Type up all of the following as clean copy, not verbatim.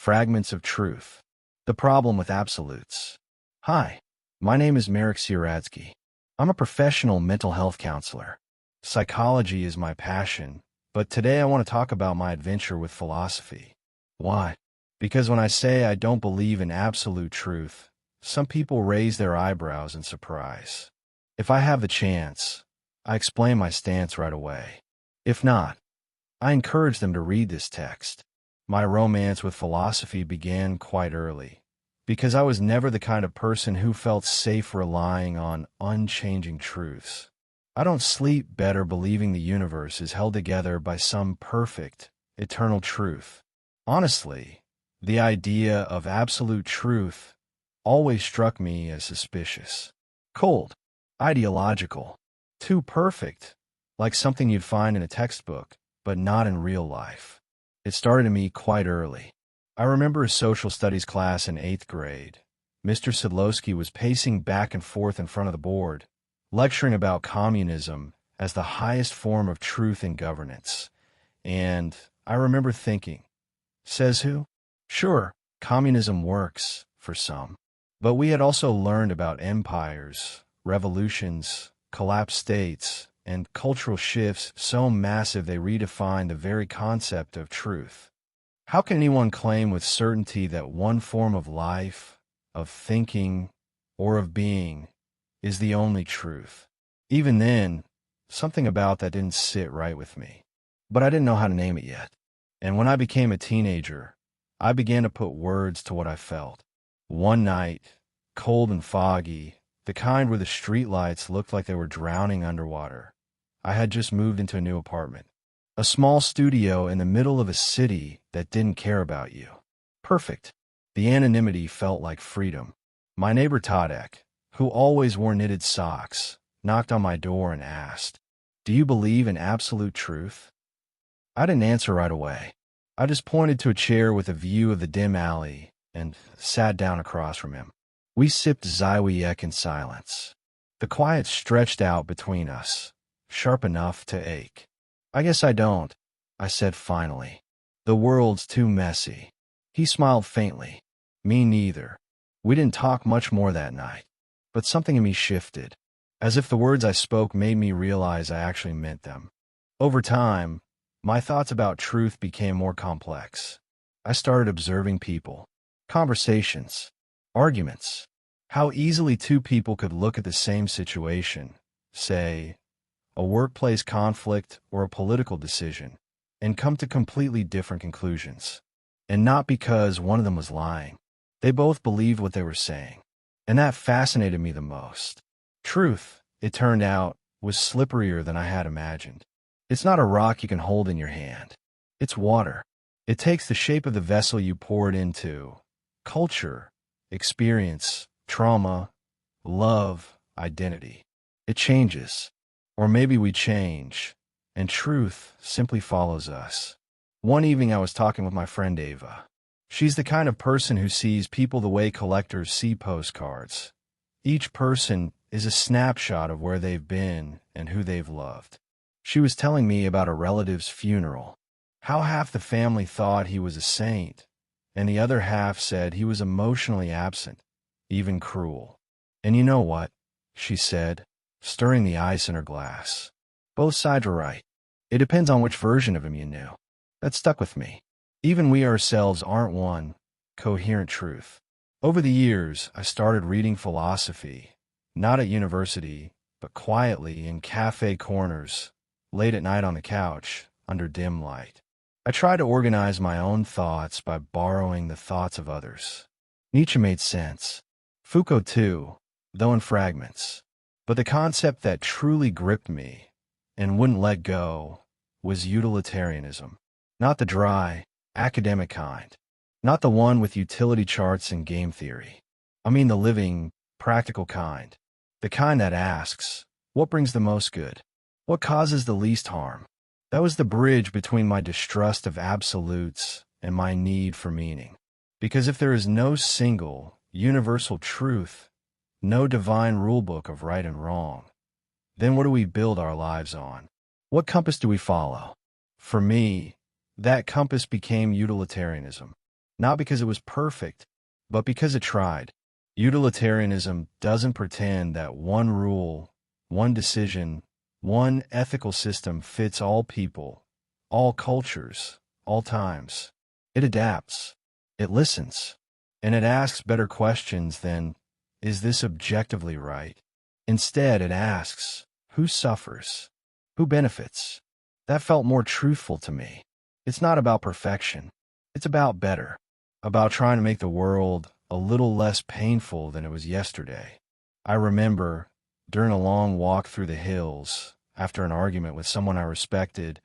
Fragments of Truth. The Problem with Absolutes. Hi, my name is Marek Sieradzki. I'm a professional mental health counselor. Psychology is my passion, but today I want to talk about my adventure with philosophy. Why? Because when I say I don't believe in absolute truth, some people raise their eyebrows in surprise. If I have the chance, I explain my stance right away. If not, I encourage them to read this text. My romance with philosophy began quite early, because I was never the kind of person who felt safe relying on unchanging truths. I don't sleep better believing the universe is held together by some perfect, eternal truth. Honestly, the idea of absolute truth always struck me as suspicious. Cold, ideological, too perfect, like something you'd find in a textbook, but not in real life. It started in me quite early. I remember a social studies class in 8th grade. Mr. Sadlowski was pacing back and forth in front of the board, lecturing about communism as the highest form of truth in governance. And I remember thinking, says who? Sure, communism works for some. But we had also learned about empires, revolutions, collapsed states, and cultural shifts so massive they redefine the very concept of truth. How can anyone claim with certainty that one form of life, of thinking, or of being is the only truth? Even then, something about that didn't sit right with me. But I didn't know how to name it yet. And when I became a teenager, I began to put words to what I felt. One night, cold and foggy, the kind where the streetlights looked like they were drowning underwater, I had just moved into a new apartment. A small studio in the middle of a city that didn't care about you. Perfect. The anonymity felt like freedom. My neighbor Tadek, who always wore knitted socks, knocked on my door and asked, "Do you believe in absolute truth?" I didn't answer right away. I just pointed to a chair with a view of the dim alley and sat down across from him. We sipped Zywiek in silence. The quiet stretched out between us, sharp enough to ache. "I guess I don't," I said finally. "The world's too messy." He smiled faintly. Me neither. We didn't talk much more that night. But something in me shifted, as if the words I spoke made me realize I actually meant them. Over time, my thoughts about truth became more complex. I started observing people, conversations, arguments, how easily two people could look at the same situation, say, a workplace conflict or a political decision, and come to completely different conclusions. And not because one of them was lying. They both believed what they were saying. And that fascinated me the most. Truth, it turned out, was slipperier than I had imagined. It's not a rock you can hold in your hand. It's water. It takes the shape of the vessel you pour it into. Culture, experience, trauma, love, identity. It changes. Or maybe we change, and truth simply follows us. One evening I was talking with my friend Ava. She's the kind of person who sees people the way collectors see postcards. Each person is a snapshot of where they've been and who they've loved. She was telling me about a relative's funeral, how half the family thought he was a saint, and the other half said he was emotionally absent, even cruel. "And you know what?" she said, stirring the ice in her glass. "Both sides were right. It depends on which version of him you knew." That stuck with me. Even we ourselves aren't one coherent truth. Over the years, I started reading philosophy, not at university, but quietly in cafe corners, late at night on the couch, under dim light. I tried to organize my own thoughts by borrowing the thoughts of others. Nietzsche made sense. Foucault too, though in fragments. But the concept that truly gripped me and wouldn't let go was utilitarianism. Not the dry, academic kind. Not the one with utility charts and game theory. I mean the living, practical kind. The kind that asks, what brings the most good? What causes the least harm? That was the bridge between my distrust of absolutes and my need for meaning. Because if there is no single, universal truth, no divine rulebook of right and wrong, then what do we build our lives on? What compass do we follow? For me, that compass became utilitarianism. not because it was perfect, but because it tried. Utilitarianism doesn't pretend that one rule, one decision, one ethical system fits all people, all cultures, all times. It adapts, it listens, and it asks better questions than, is this objectively right? Instead, it asks, who suffers? Who benefits? That felt more truthful to me. It's not about perfection. It's about better, about trying to make the world a little less painful than it was yesterday. I remember, during a long walk through the hills, after an argument with someone I respected,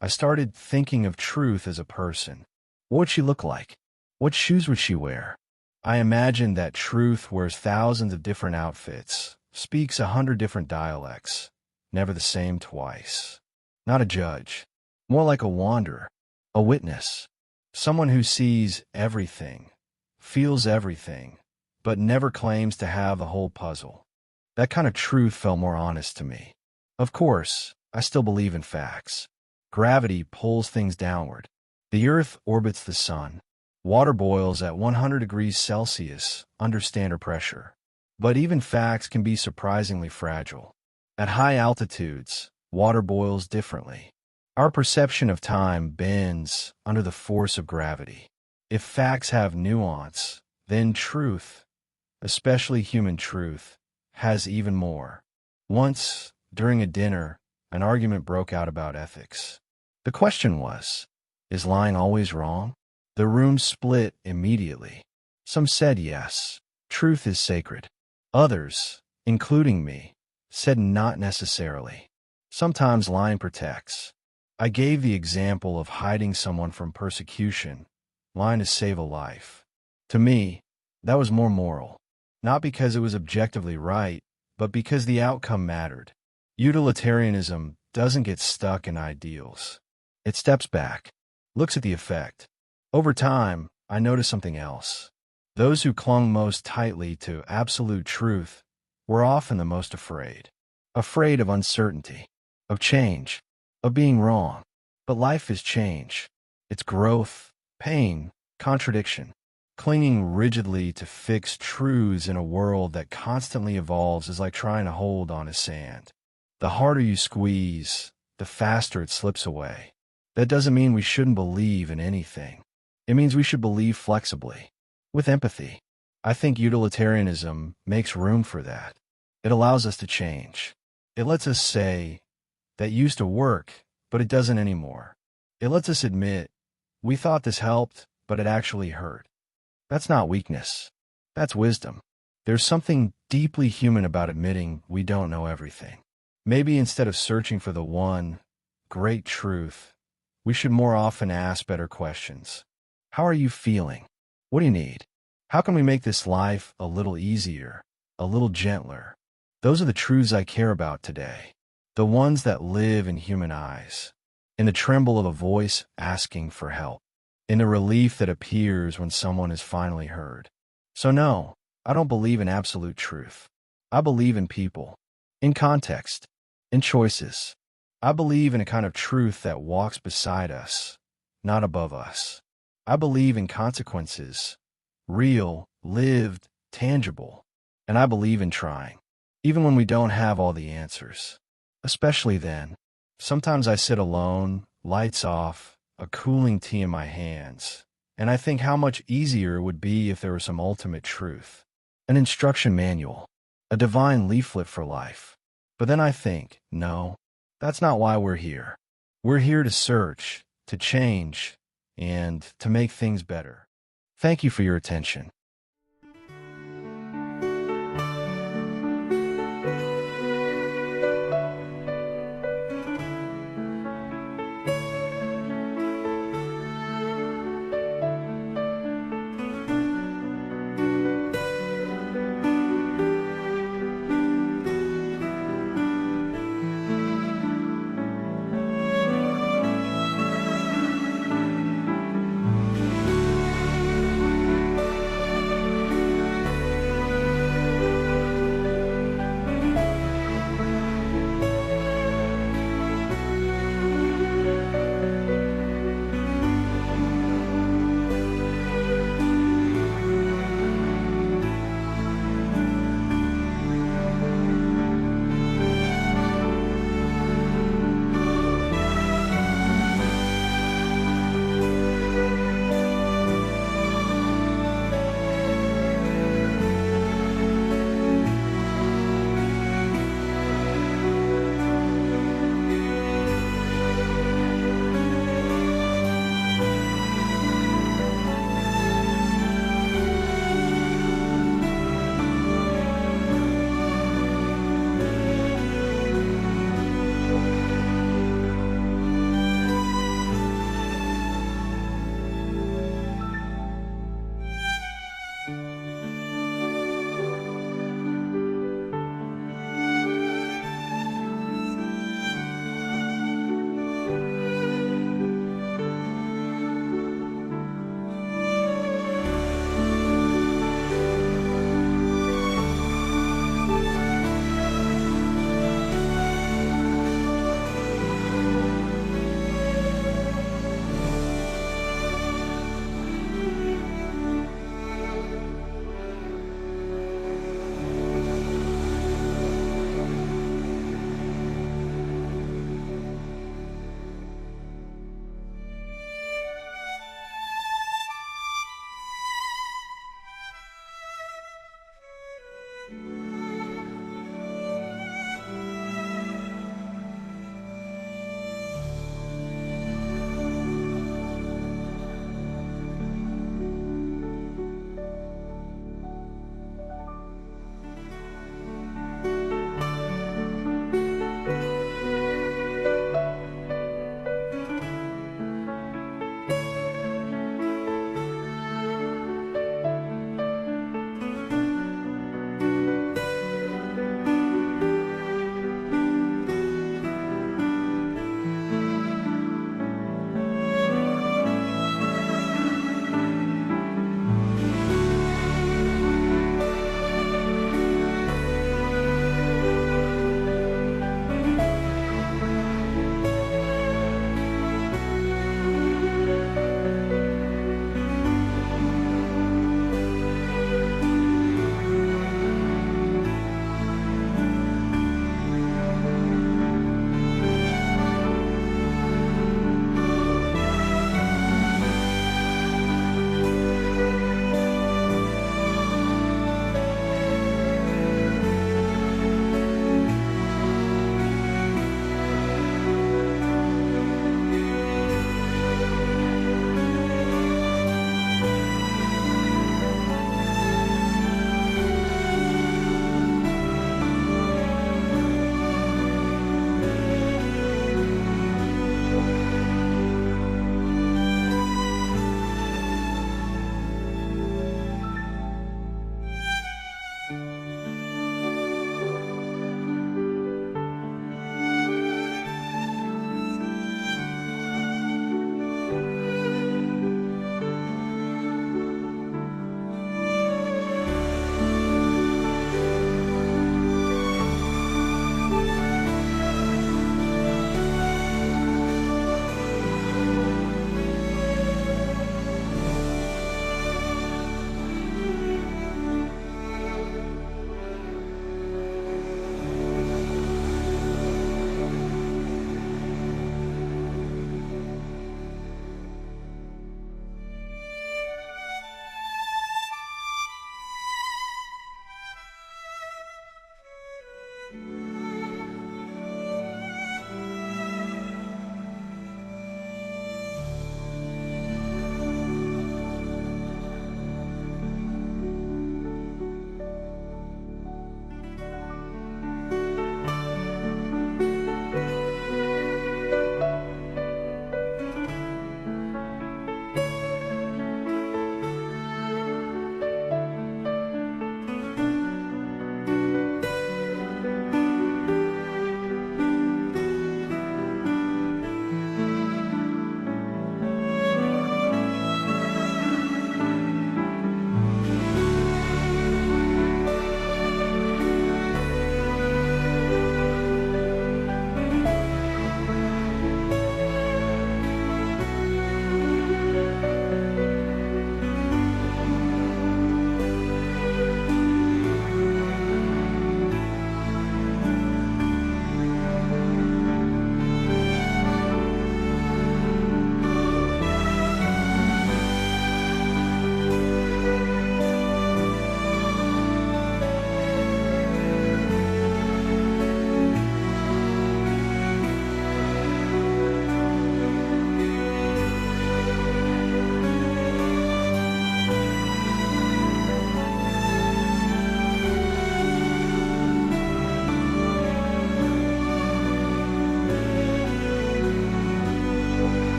I started thinking of Truth as a person. What would she look like? What shoes would she wear? I imagined that Truth wears thousands of different outfits, speaks 100 different dialects, never the same twice. Not a judge, more like a wanderer, a witness, someone who sees everything, feels everything, but never claims to have the whole puzzle. That kind of truth felt more honest to me. Of course, I still believe in facts. Gravity pulls things downward. The Earth orbits the sun. Water boils at 100 degrees Celsius under standard pressure. But even facts can be surprisingly fragile. At high altitudes, water boils differently. Our perception of time bends under the force of gravity. If facts have nuance, then truth, especially human truth, has even more. Once, during a dinner, an argument broke out about ethics. The question was, is lying always wrong? The room split immediately. Some said yes, truth is sacred. Others, including me, said not necessarily. Sometimes lying protects. I gave the example of hiding someone from persecution, lying to save a life. To me, that was more moral. Not because it was objectively right, but because the outcome mattered. Utilitarianism doesn't get stuck in ideals. It steps back, looks at the effect. Over time, I noticed something else. Those who clung most tightly to absolute truth were often the most afraid. Afraid of uncertainty, of change, of being wrong. But life is change. It's growth, pain, contradiction. Clinging rigidly to fixed truths in a world that constantly evolves is like trying to hold on to sand. The harder you squeeze, the faster it slips away. That doesn't mean we shouldn't believe in anything. It means we should believe flexibly, with empathy. I think utilitarianism makes room for that. It allows us to change. It lets us say, that used to work, but it doesn't anymore. It lets us admit, we thought this helped, but it actually hurt. That's not weakness. That's wisdom. There's something deeply human about admitting we don't know everything. Maybe instead of searching for the one great truth, we should more often ask better questions. How are you feeling? What do you need? How can we make this life a little easier, a little gentler? Those are the truths I care about today. The ones that live in human eyes, in the tremble of a voice asking for help, in the relief that appears when someone is finally heard. So no, I don't believe in absolute truth. I believe in people, in context, in choices. I believe in a kind of truth that walks beside us, not above us. I believe in consequences, real, lived, tangible. And I believe in trying, even when we don't have all the answers. Especially then. Sometimes I sit alone, lights off, a cooling tea in my hands, and I think how much easier it would be if there was some ultimate truth. An instruction manual, a divine leaflet for life. But then I think, no, that's not why we're here. We're here to search, to change, and to make things better. Thank you for your attention.